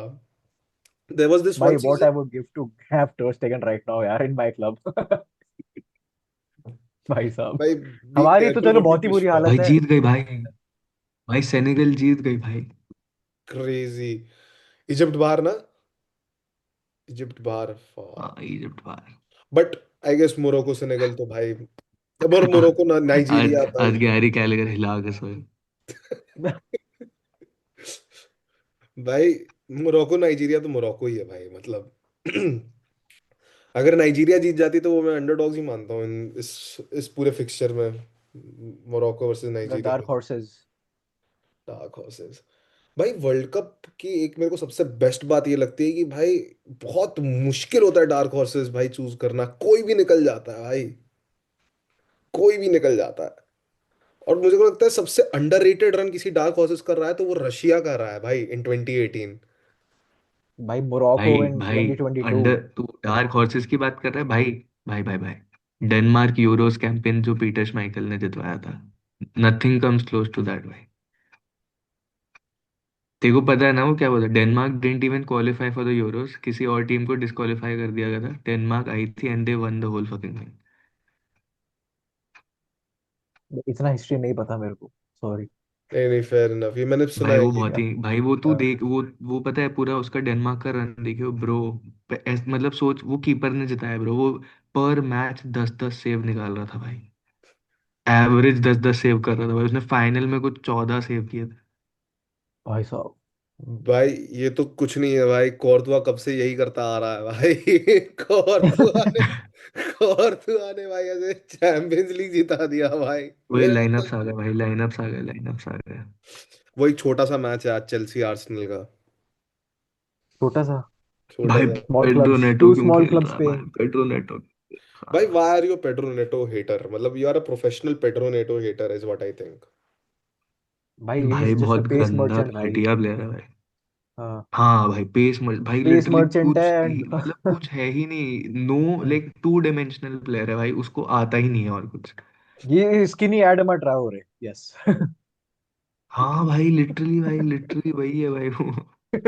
A: देयर वाज दिस वन
C: भाई what
A: season.
C: I would give to have ter Stegen right now यार इन माय क्लब। भाई साहब,
A: भाई बी
C: हमारी तो
A: केयरफुल
C: चलो
A: व्हाट यू
C: बहुत ही
A: विश
C: बुरी
A: फॉर।
C: हालत
B: भाई
C: है।
B: जीत गई भाई। भाई सेनेगल जीत गई भाई।
A: क्रेजी। इजिप्ट बाहर ना, इजिप्ट बाहर
B: हाँ इजिप्ट बाहर।
A: But I guess Morocco Senegal तो भाई, और मोरक्को ना
B: आज
A: नाइजीरिया भाई।
B: आज गैरी कैलिगर हिला के सोए।
A: भाई मोरक्को नाइजीरिया तो मोरक्को ही है भाई, मतलब अगर नाइजीरिया जीत जाती तो वो मैं अंडरडॉग्स ही मानता हूँ इस पूरे फिक्सचर में, Morocco versus
C: the
A: Nigeria
C: dark
A: में।
C: हॉर्सेस।
A: Dark horses. भाई वर्ल्ड कप की एक मेरे को सबसे बेस्ट बात ये लगती है कि भाई बहुत मुश्किल होता है डार्क हॉर्सेस भाई चूज करना, कोई भी निकल जाता है भाई, कोई भी निकल जाता है। और मुझे को लगता है सबसे अंडररेटेड रन किसी डार्क हॉर्सेस कर रहा है तो वो रशिया कर रहा है भाई इन 2018।
C: भाई मोरक्को
B: भाई
C: इन
B: भाई
C: 2022।
B: अंडर तू डार्क हॉर्सेस की बात कर रहा है भाई। भाई भाई भाई डेनमार्क यूरोस कैंपेन जो पीटर श्माइकल ने जितवाया था, nothing comes close to that भाई। तेरे को पता है ना वो क्या बोला, Denmark didn't even qualify for the Euros, किसी और टीम को डिस्क्वालीफाई कर दिया गया था, डेनमार्क आई थी and they won the whole fucking thing.
C: इतना हिस्ट्री नहीं पता मेरे को, सॉरी।
A: नहीं नहीं, फेयर इनफ, ये मैंने सुना
B: भाई
A: है
B: वो
A: कि
B: बहुत ही भाई, वो तू
A: हाँ,
B: देख वो पता है पूरा उसका डेनमार्क का रन देखियो ब्रो। मतलब सोच वो कीपर ने जिताया ब्रो वो। पर मैच 10-10 सेव निकाल रहा था भाई। एवरेज 10-10 सेव कर रहा था भाई, उसने फाइनल में कुछ 14 सेव किए थे।
C: भाई साहब।
A: भाई ये तो कुछ नहीं है भाई, कोर्तुआ कब से यही करता आ रहा है भाई। कोर्तुआ ने भाई ऐसे चैंपियंस लीग जिता दिया भाई
B: वही
A: मेरे
B: लाइनअप्स
A: को।
B: आ गए भाई, लाइनअप्स आ गए, लाइनअप्स आ गए।
A: वही छोटा सा मैच है आज चेल्सी आर्सेनल का,
C: छोटा सा।
A: छोटा
B: भाई
A: सा।
C: Small
B: Pedro
C: clubs,
B: Neto
C: to
B: क्यों
C: स्मॉल
B: खेल
C: क्लब्स
B: रहा है
C: पे।
B: भाई, पेड्रो नेटो।
A: भाई
B: हाँ
A: why are you Pedro Neto hater, मतलब you are a professional Pedro Neto hater is what I think.
C: भाई ही
B: भाई
C: इज जस्ट अ
B: बहुत
C: पेस
B: गंदा
C: मर्चेंट भाई।
B: घटिया प्लेयर है भाई।
C: हाँ।
B: हाँ भाई भाई
C: पेस
B: लिटरली
C: मर्चेंट है
B: कुछ
C: एंड
B: ही मतलब कुछ है ही नहीं, know like two dimensional player है भाई, उसको आता ही नहीं है और कुछ।
C: ये स्किनी एडम ट्राओरे, यस।
B: हाँ भाई लिटरली वही है भाई वो। नहीं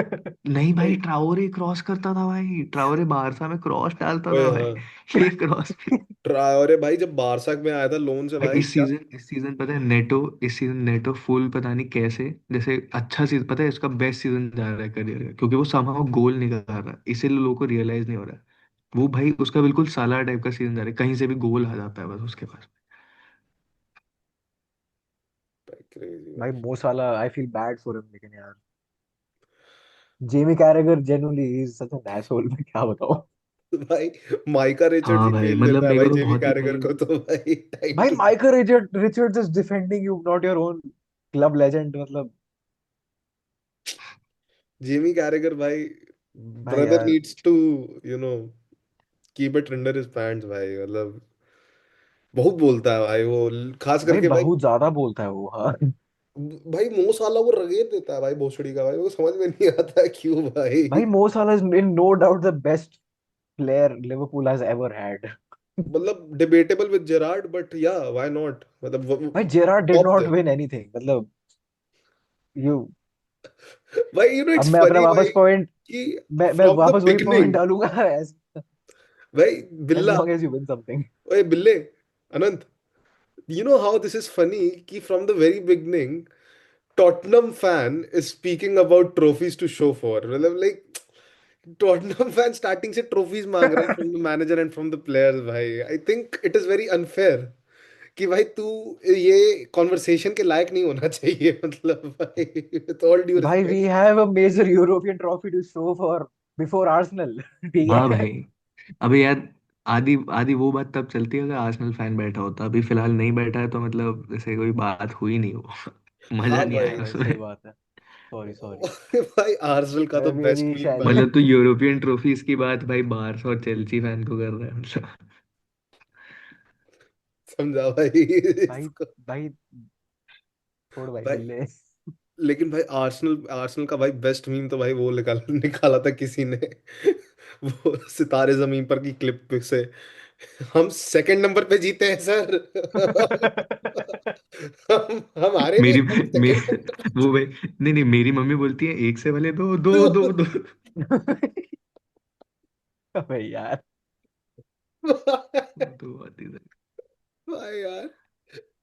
B: भाई,
A: भाई
B: ट्राओरे क्रॉस करता था भाई, ट्राओरे बारसा में क्रॉस डालता
A: ओए
B: था
A: हाँ,
B: भाई। ये क्रॉस भी।
A: ट्रायोरे भाई जब बारसा में आया था लोन से
B: भाई
A: भाई क्या।
B: इस सीजन पता है नेटो, इस सीजन नेटो फुल पता नहीं कैसे, जैसे अच्छा सीजन पता है इसका बेस्ट सीजन जा रहा है करियर का, क्योंकि वो समहाउ गोल निकाल रहा है, इसीलिए लोगों को रियलाइज नहीं हो रहा है। वो भाई उसका बिल्कुल साला टाइप का सीजन जा रहा है, कहीं से भी गोल आ जाता है बस उसके पास।
A: भाई क्रेजी
C: भाई
A: भाई।
C: Mo Salah, I feel bad for him लेकिन यार, Jamie Carragher genuinely is such an asshole, मैं क्या बताऊं।
A: भाई माइका रिचर्ड्स
B: हाँ
A: ही
B: भाई
A: खेल
B: मतलब
A: लेता है
B: मेरे
A: भाई
B: को तो
A: जेमी
B: बहुत ही
A: कैरेगर
B: भाई।
A: को तो भाई
C: भाई
A: title.
C: Michael Richards is defending you, not your own club legend, मतलब।
A: जेमी कैरेगर भाई,
C: भाई
A: ब्रदर
C: यार,
A: needs to you know keep it under his pants भाई, मतलब बहुत बोलता है भाई वो, खास
C: भाई
A: करके भाई।
C: बहुत ज्यादा बोलता है वो, हाँ।
A: भाई मो साला वो रगेर देता है भाई भोसड़ी का भाई, वो समझ में नहीं आता है क्यों भाई।
C: भाई Mo Salah is in no doubt the best player Liverpool has ever had.
A: मतलब debatable with Gerrard but yeah why not, मतलब
C: भाई Gerrard did
A: top
C: not
A: there.
C: Win anything, मतलब यू।
A: भाई
C: अब
A: इट्स
C: मैं अपना
A: फनी
C: वापस
A: भाई
C: पॉइंट,
A: कि
C: मैं
A: फ्रॉम द
C: वापस वही पॉइंट
A: बिगनिंग,
C: डालूंगा।
A: भाई
C: as
A: Billa,
C: long as you win something.
A: ओए बिल्ले, Anant, you know how this is funny कि from the very beginning Tottenham fan is speaking about trophies to show for. मतलब like टॉटनहम फैन स्टार्टिंग से trophies मांग रहा है from the manager and from the players भाई I think it is very unfair कि भाई तू ये कॉन्वर्सेशन के लायक नहीं होना चाहिए मतलब भाई विद ऑल ड्यू
C: भाई we
A: respect
C: have a major European trophy to show for before Arsenal. ठीक
B: हाँ
C: है।
B: भाई। अबे यार, आधी आधी वो बात तब चलती है अगर आर्सेनल फैन बैठा होता। अभी फिलहाल नहीं बैठा है तो मतलब जैसे कोई बात हुई नहीं वो। मजा
A: हाँ
B: नहीं
C: हाँ
B: आया
A: भाई
C: भाई
B: उसमें।
C: सही बात है। Sorry sorry.
A: भाई आर्सेनल का
C: मैं
A: तो
C: अभी
A: बेस्ट
C: अभी
A: मीम
C: शायद।
A: भाई
B: मतलब तू यूरोपियन ट्रॉफीज की बात भाई बार्सा और चेल्सी फैन को कर रहा है मतलब।
A: समझा भाई
C: भाई
A: इसको
C: भाई छोड़ भाई
A: भाई
C: दिल्ली।
A: लेकिन भाई आर्सेनल आर्सेनल का भाई बेस्ट मीम तो भाई वो निकाला निकाला था किसी ने वो सितारे जमीन पर की क्लिप से हम सेकंड नंबर पे जीते हैं सर हम हारे नहीं
B: मेरी
A: हम
B: मे,
A: सेकंड नंबर
B: वो भाई, नहीं नहीं, मेरी मम्मी बोलती है एक से भले दो, दो दो दो।
C: भाई यार।
B: दो आती है।
A: भाई यार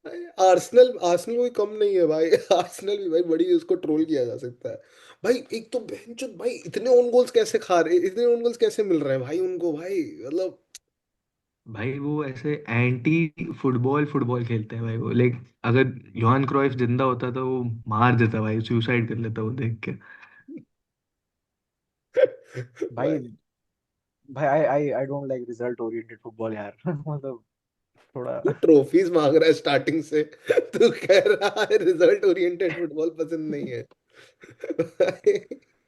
A: भाई, आर्सेनल आर्सेनल कोई कम नहीं है भाई आर्सेनल भी भाई बड़ी उसको ट्रोल किया जा सकता है भाई एक तो बेंचो भाई इतने ओन गोल्स कैसे खा रहे इतने ओन गोल्स कैसे मिल रहे हैं भाई उनको भाई मतलब
B: भाई वो ऐसे एंटी फुटबॉल फुटबॉल खेलते हैं भाई वो। लाइक अगर योहान क्राइफ जिंदा होता तो वो मार देता भाई, सुसाइड कर लेता वो देख के।
C: भाई
A: भाई
C: भाई I don't like result oriented football यार। मतलब थोड़ा।
A: तू ट्रॉफीज मांग रहा है स्टार्टिंग से तू कह रहा है रिजल्ट ओरिएंटेड फुटबॉल पसंद नहीं है भाई,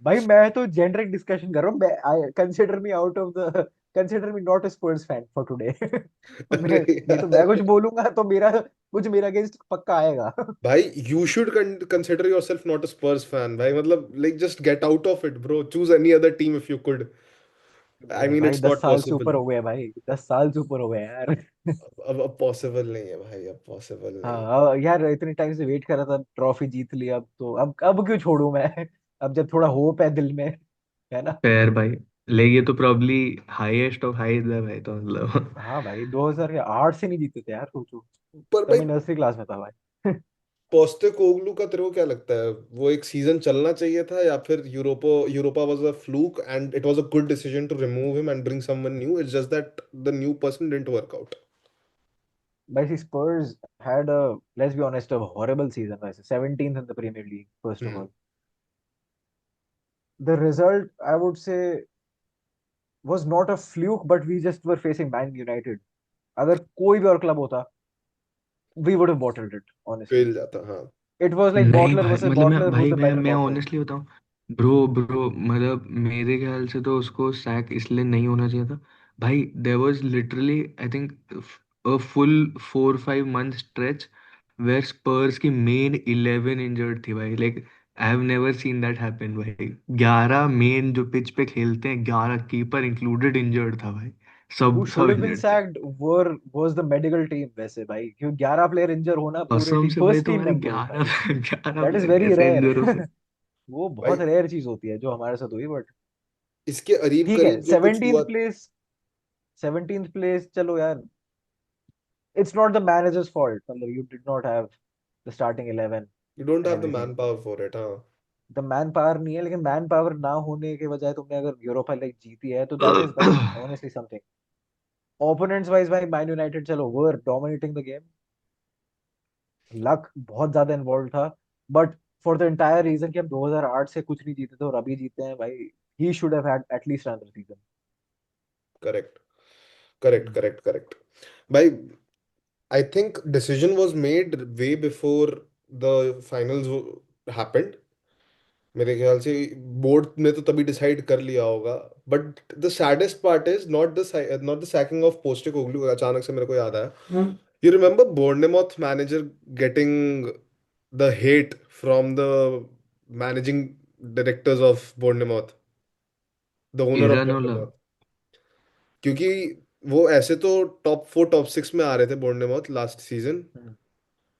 C: भाई मैं तो जेनरिक डिस्कशन कर रहा हूँ। मैं I consider me out of the consider me not a Spurs fan for today.
A: अरे
C: मैं नहीं तो मैं
A: यार
C: कुछ बोलूंगा तो मेरा कुछ मेरा अगेंस्ट पक्का आएगा।
A: भाई you should consider yourself not a Spurs fan भाई मतलब like just get out of it bro choose any other team if you could I mean
C: भाई
A: इट्स
C: 10
A: नॉट
C: साल से ऊपर
A: पॉसिबल
C: हो गए भाई, 10 साल से ऊपर हो गए यार।
A: अब पॉसिबल नहीं है भाई अब पॉसिबल नहीं है
C: हाँ यार इतने टाइम से वेट कर रहा था, ट्रॉफी जीत ली, अब तो अब क्यों छोड़ू मैं। अब जब थोड़ा होप है दिल में, है ना।
B: खैर भाई, लेकिन ये तो प्रॉब्ली हाईएस्ट ऑफ हाईज है भाई, तो मतलब।
C: हाँ भाई 2008 से नहीं जीते थे यार, सोचो।
A: पर
C: तब
A: भाई
C: मैं नर्सरी क्लास में था भाई।
A: पोस्टेकोग्लू का तेरे को क्या लगता है वो एक सीजन चलना चाहिए था या फिर Europa was a fluke and it was a good decision to remove him and bring someone new it's just that the new person didn't work out
C: भाई Spurs had a, let's be honest, a horrible season वैसे, 17th in the Premier League first of
A: hmm
C: all. The result I would say was not a fluke, but we just were facing Man United. अगर कोई भी और club होता, we would have bottled it, honestly.
A: Fail जाता हाँ
C: It was like
B: नहीं
C: bottler
B: भाई,
C: versus
B: मतलब मैं
C: bottler, who's
B: भाई
C: the better
B: मैं
C: bottler.
B: ऑनेस्टली बताऊं, ब्रो मतलब मेरे ख्याल से तो उसको सैक इसलिए नहीं होना चाहिए था भाई। There was literally I think a full 4-5 month stretch where Spurs की मेन 11 इंजर्ड थी भाई। Like I have never seen that happen भाई। 11 मेन जो पिच पे खेलते हैं, 11 कीपर इंक्लूडेड इंजर्ड था भाई।
C: Who
B: सब
C: should
B: सब
C: have been
B: इंजर्ड थे।
C: sacked was the medical team वैसे भाई, क्योंकि 11 प्लेयर इंजर होना पूरे
B: कसम
C: टीम
B: से भाई,
C: फर्स्ट टीम
B: तुम्हारे
C: मेंबर्स
B: 11
C: भाई।
B: 11
C: दैट इज
B: प्लेयर
C: वेरी
B: कैसे
C: रेयर।
B: इंजर हो सकते।
C: वो
A: भाई
C: बहुत रेयर चीज होती है जो हमारे साथ हुई, बट
A: इसके करीब
C: ठीक है।
A: करीब जो कुछ हुआ
C: 17th प्लेस चलो यार, it's not the manager's fault, मतलब you did not have the starting 11
A: you don't
C: and
A: have the
C: everything.
A: Man power for it हाँ
C: द मैन पावर नहीं है, लेकिन मैन पावर ना होने के बजाय तुमने अगर यूरोपा लीग जीती है तो दैट इज भाई ऑनेस्टली समथिंग। ओपोनेंट्स वाइज भाई मैन यूनाइटेड चलो वर डोमिनेटिंग द गेम, लक बहुत ज्यादा इन्वॉल्व था, but for the entire reason कि हम 2008 से कुछ नहीं जीते थे और अभी जीते हैं भाई, he should have had at least another season.
A: Correct correct correct correct भाई I think decision was made way before the finals happened मेरे ख्याल से बोर्ड ने तो तभी डिसाइड कर लिया होगा but the saddest part is not the sacking of Postecoglou अचानक से मेरे को याद आया you remember Bournemouth manager getting the hate from the managing directors of Bournemouth the owner of
B: इरानोला।
A: बोर्नमouth क्योंकि वो ऐसे तो टॉप 4 टॉप 6 में आ रहे थे बोर्नमouth लास्ट सीजन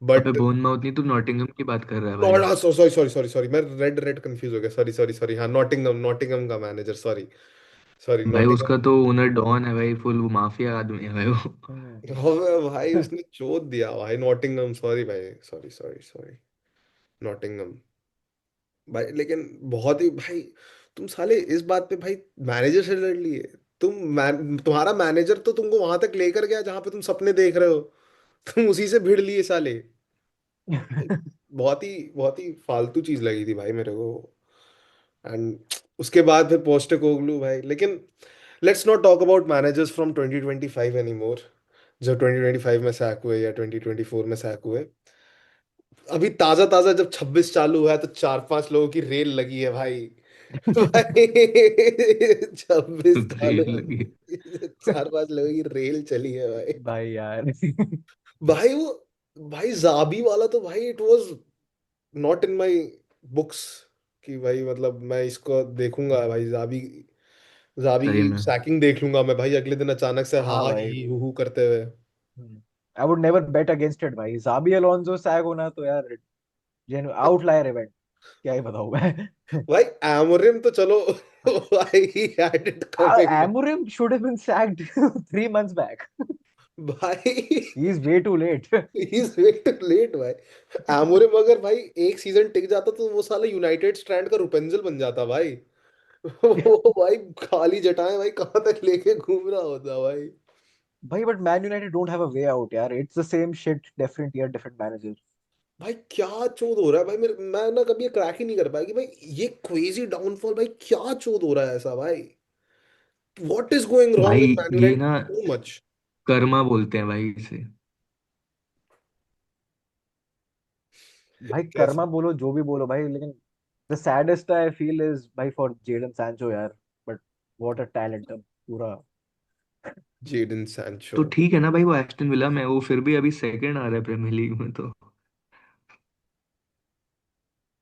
B: अबे
A: बट
B: बोनमाउथ नहीं, तू नॉटिंघम की बात कर रहा है भाई।
A: Not sorry sorry sorry sorry मैं रेड रेड कंफ्यूज हो गया सॉरी सॉरी सॉरी हाँ नॉटिंगम नॉटिंगम का मैनेजर सॉरी सॉरी
B: भाई
A: नॉटिंगम
B: उसका तो ओनर डॉन है भाई, फुल वो माफिया आदमी है भाई वो।
C: हम्म।
A: हो भाई उसने चोट दिया भाई नॉटिंगम सॉरी भाई सॉरी सॉरी सॉरी नॉटिंघम भाई, लेकिन बहुत ही भाई, तुम साले इस बात पे भाई मैनेजर से लड़ लिए। तुम्हारा मैनेजर तो तुमको वहां तक लेकर गया जहां पे तुम सपने देख रहे हो, तुम उसी से भिड़ लिए साले। बहुत ही फालतू चीज लगी थी भाई मेरे को। एंड उसके बाद फिर पोस्टेकोग्लू भाई, लेकिन let's not talk about managers from 2025 any more, जो 2025 में सैक हुए या 2024 में सैक हुए। अभी ताजा ताजा जब 26 चालू हुआ है तो 4-5 लोगों की रेल लगी है भाई। भाई 26 चालू,
B: रेल लगी है।
A: 4-5 लोगों की रेल चली है भाई।
C: भाई यार।
A: भाई वो, भाई जाबी वाला तो भाई it was not in my books, कि भाई मतलब मैं इसको देखूंगा भाई, जाबी, जाबी
B: सही
A: की
B: में।
A: सैकिंग देख लूंगा मैं भाई अगले दिन अचानक से हा
C: हाँ
A: हा
C: भाई।
A: ही हू करते हुए।
C: I would never bet against it भाई, जाबी अलोंसो सैग होना तो यार जेन्यू आउटलायर इवेंट, क्या ही बताऊं मैं।
A: भाई एमोरिम तो चलो भाई he had it coming.
C: Amorim should have been sacked 3 months back.
A: भाई
C: He is way too late.
A: He is way too late भाई। एमोरिम अगर भाई एक सीजन टिक जाता तो वो साला यूनाइटेड स्टैंड का रुपेंजल बन जाता भाई। वो भाई खाली जटाएं भाई कहाँ तक लेके घूम रहा होता भाई।
C: भाई but Man United don't have a way out यार, it's the same shit, different year, different manager.
A: भाई क्या चोद हो रहा है भाई मेरे, मैं ना कभी ये क्रैक ही नहीं कर पाया कि भाई ये क्रेजी डाउनफॉल भाई क्या चोद हो रहा है ऐसा भाई। What is going wrong with
B: भाई
A: मैन
B: ये
A: यूनाइटेड
B: ना
A: सो मच।
B: कर्मा बोलते हैं भाई इसे।
C: भाई
A: कैसे?
C: कर्मा बोलो जो भी बोलो भाई, लेकिन the saddest I feel is भाई for Jadon Sancho यार, but what a talent पूरा।
A: Jadon Sancho.
B: तो ठीक है ना भाई, वो एस्टन विला में, वो फिर भी अभी सेकंड आ रहा है प्रीमियर लीग में तो।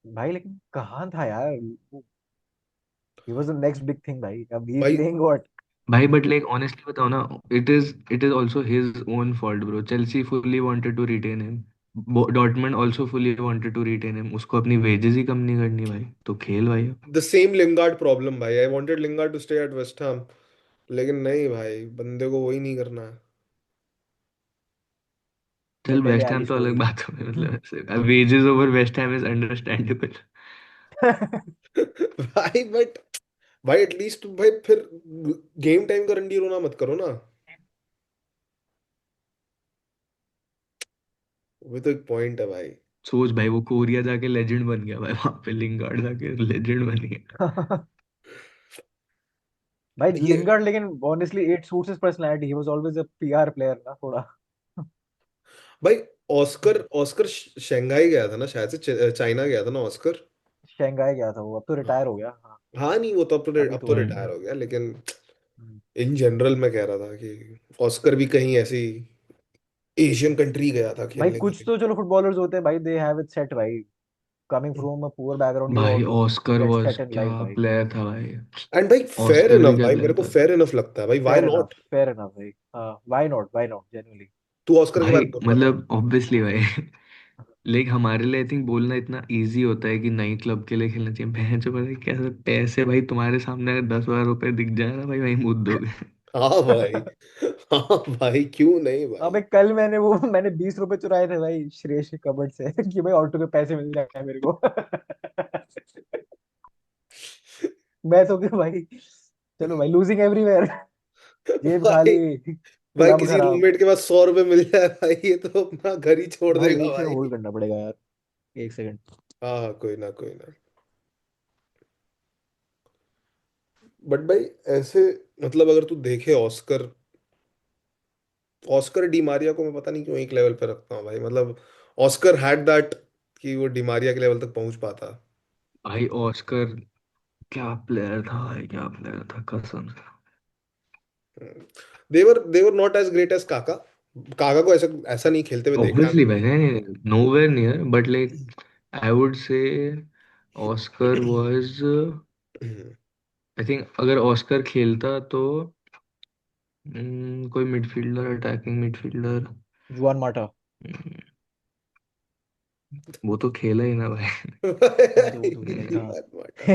C: भाई लेकिन कहाँ था यार, he was the next big thing भाई, अब he is
A: भाई
C: playing what।
B: भाई बट लाइक ऑनेस्टली बताओ ना, it is also his own fault bro. Chelsea fully wanted to retain him, Dortmund also fully wanted to retain him, उसको अपनी wages ही कम नहीं करनी भाई, तो खेल भाई अब।
A: द सेम लिंगार्ड प्रॉब्लम भाई, I wanted Lingard to stay at West Ham, लेकिन नहीं भाई बंदे को वही नहीं करना है।
C: फिर
B: चल
C: डेले
B: वेस्ट
C: आली
B: हैम तो अलग
C: स्टोरी।
B: बात है, मतलब wages over West Ham is understandable.
A: भाई बट भाई एटलीस्ट भाई फिर गेम टाइम का रंडी रोना मत करो ना, वो तो एक पॉइंट है भाई।
B: सोच भाई, वो कोरिया जाके लेजेंड बन गया भाई, वहां पे लिंगार्ड जाके लेजेंड बन गया।
C: भाई
A: ये
C: लिंगार्ड, लेकिन honestly it suits his personality, he was always a PR player ना थोड़ा।
A: भाई ऑस्कर, ऑस्कर शंघाई गया था ना शायद से, चाइना गया था ना ऑस्कर।
C: शंघाई गया था वो, अब तो रिटायर हो गया हाँ।
A: हाँ नहीं वो तो
C: अभी
A: अब
C: तो
A: तो
C: वो
A: रिटायर
B: हम्म।
A: हो गया, लेकिन
C: हम्म।
A: इन जनरल मैं कह रहा था कि ऑस्कर भी कहीं ऐसी एशियन कंट्री गया था
C: भाई
A: खेलने के
C: कुछ
A: लिए।
C: तो चलो फुटबॉलर्स होते हैं भाई, दे हैव इट सेट भाई, coming from a poor background
B: भाई
C: you
B: Oscar
C: get
B: was
C: set in
B: क्या
C: लाइफ भाई।
B: प्लेयर था भाई।
A: एंड भाई फेयर
B: ऑस्कर भी
A: इनफ
B: क्या
A: भाई, मेरे
B: प्लेयर
A: को
B: था।
A: फेयर इनफ लगता है भाई, व्हाई नॉट।
C: फेयर एनफ भाई, हाँ व्हाई नॉट जेन्युइनली।
A: तू ऑस्कर के
B: भाई
A: बारे में बोल रहा था।
B: मतलब ऑब्वियसली भाई लाइक हमारे लिए आई थिंक बोलना इतना इजी होता है कि नई क्लब के लिए खेलना चाहिए, बहन जो पता है कैसे पैसे भाई, तुम्हारे सामने अगर 10,000 रुपए दिख जाए ना भाई, वही मुद्द दोगे।
A: हाँ भाई, हाँ भाई क्यों नहीं भाई।
C: अबे कल मैंने 20 रुपए चुराए थे भाई श्रेयस के कबर्ड से कि भाई ऑटो के पैसे मिल जाए मेरे को। मैं तो कि भाई चलो भाई, लूजिंग एवरीवेयर, जेब
A: भाई
C: खाली,
A: भाई
C: क्लब
A: किसी
C: खराब।
A: रूममेट के पास 100 रुपए मिल जाए भाई ये तो अपना घर ही छोड़
C: भाई
A: देगा
C: एक सेकंड
A: भाई।
C: होल्ड करना पड़ेगा यार, एक सेकंड।
A: हाँ हाँ कोई ना कोई ना। बट भाई ऐसे, मतलब अगर तू देखे ऑस्कर, ऑस्कर डिमारिया को मैं पता नहीं क्यों एक लेवल पे रखता हूँ भाई, मतलब ऑस्कर हैड दैट कि वो डिमारिया के लेवल तक पहुंच पाता।
B: भाई ऑस्कर क्या प्लेयर था भाई, क्या प्लेयर था कसम से।
A: देवर नॉट एज ग्रेट एज काका। काका को ऐसा ऐसा नहीं खेलते हुए देखा है
B: ऑब्वियसली
A: मैंने।
B: भाई, नहीं nowhere near, but like I would say Oscar was, I think अगर ऑस्कर खेलता तो कोई मिडफील्डर, अटैकिंग मिडफील्डर।
C: जुआन माटा।
B: वो तो खेला ही ना भाई।
C: हाँ तो वो तो खेला ही हाँ।
A: दीवार माटा।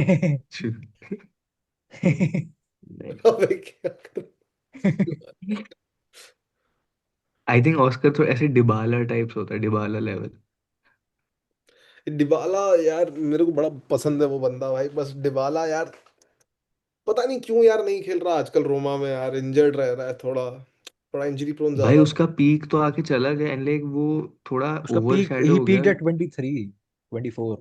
A: अबे क्या कर,
B: आई थिंक ऑस्कर तो ऐसे डिबाला टाइप्स होता है, डिबाला लेवल।
A: डिबाला यार मेरे को बड़ा पसंद है वो बंदा भाई, बस डिबाला यार पता नहीं क्यों यार नहीं खेल रहा आजकल रोमा में यार, इंजर्ड रह रहा है थोड़ा, थोड़ा इंजरी प्रोन
B: भाई
A: ज्यादा
B: उसका पीक तो आके चला गया एंड लाइक वो थोड़ा
C: उसका
B: ओवर
C: पीक,
B: शैडो
C: ही
B: हो गया।
C: Peaked at 23, 24।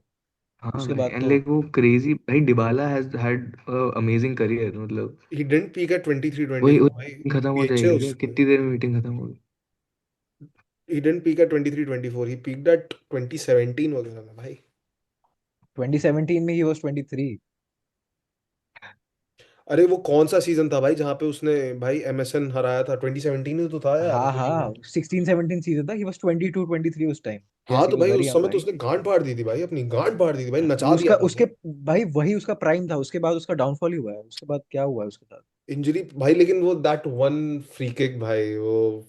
B: हाँ
C: उसके
B: भाई
C: बाद
B: एंड
C: तो
B: लाइक वो क्रेजी भाई, Dybala has had amazing career मतलब।
A: ही डिडंट पीक एट 23
B: वही
A: 24 भाई,
B: मीटिंग खत्म हो
A: पीएचए
B: जाएगी क्या,
A: उसने।
B: कितनी देर में मीटिंग खत्म होगी?
A: He didn't peak at 23 24, he peaked at 2017 वगैरह में भाई।
C: 2017 में ही वॉज 23।
A: अरे वो कौन सा सीजन था भाई जहाँ पे उसने भाई एमएसएन हराया था, 2017 में तो था यार
C: हाँ
A: वो
C: हाँ,
A: इवेंट।
C: 16-17 सीजन था, ही वॉज 22-23 उस टाइम।
A: हाँ
C: जैसे
A: तो
C: कि
A: भाई
C: हरी
A: उस
C: हम
A: समय तो
C: भाई।
A: उसने गांड फाड़ दी थी भाई, अपनी गांड फाड़ दी थी भाई,
C: वो
A: नचा
C: उसका
A: दिया था
C: उसके
A: वो।
C: भाई वही उसका प्राइम था, उसके बाद उसका डाउनफॉल ही हुआ है, उसके बाद क्या हुआ है उसके साथ।
A: इंजरी भाई, लेकिन वो दैट वन फ्री किक भाई वो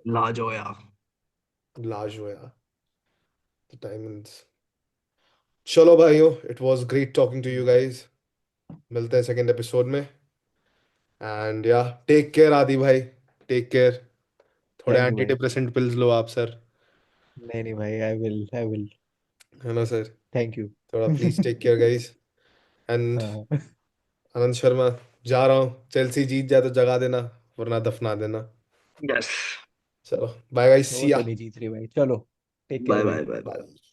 B: लाजोया।
A: लाज हुआ डायमंड्स। चलो भाइयों, it was great talking to you guys, मिलते हैं सेकंड एपिसोड में। And yeah, take care Adi भाई, टेक केयर। थोड़े
C: थैंक यू
A: एंटी
C: भाई।
A: डिप्रेसेंट पिल्स लो आप सर।
C: नहीं नहीं भाई, आई विल।
A: है ना सर?
C: Thank you.
A: थोड़ा please take care guys. And
C: हाँ।
A: आनंद शर्मा, जा रहा हूँ, चेल्सी जीत जाए तो जगा देना, वरना दफना देना।
B: यस।
A: चलो बाय गाइस, सी
C: वो
A: या।
C: तो नहीं जीत रही भाई, चलो। टेक केयर
B: बाय
C: भाई।
B: Bye bye bye.
A: बाय।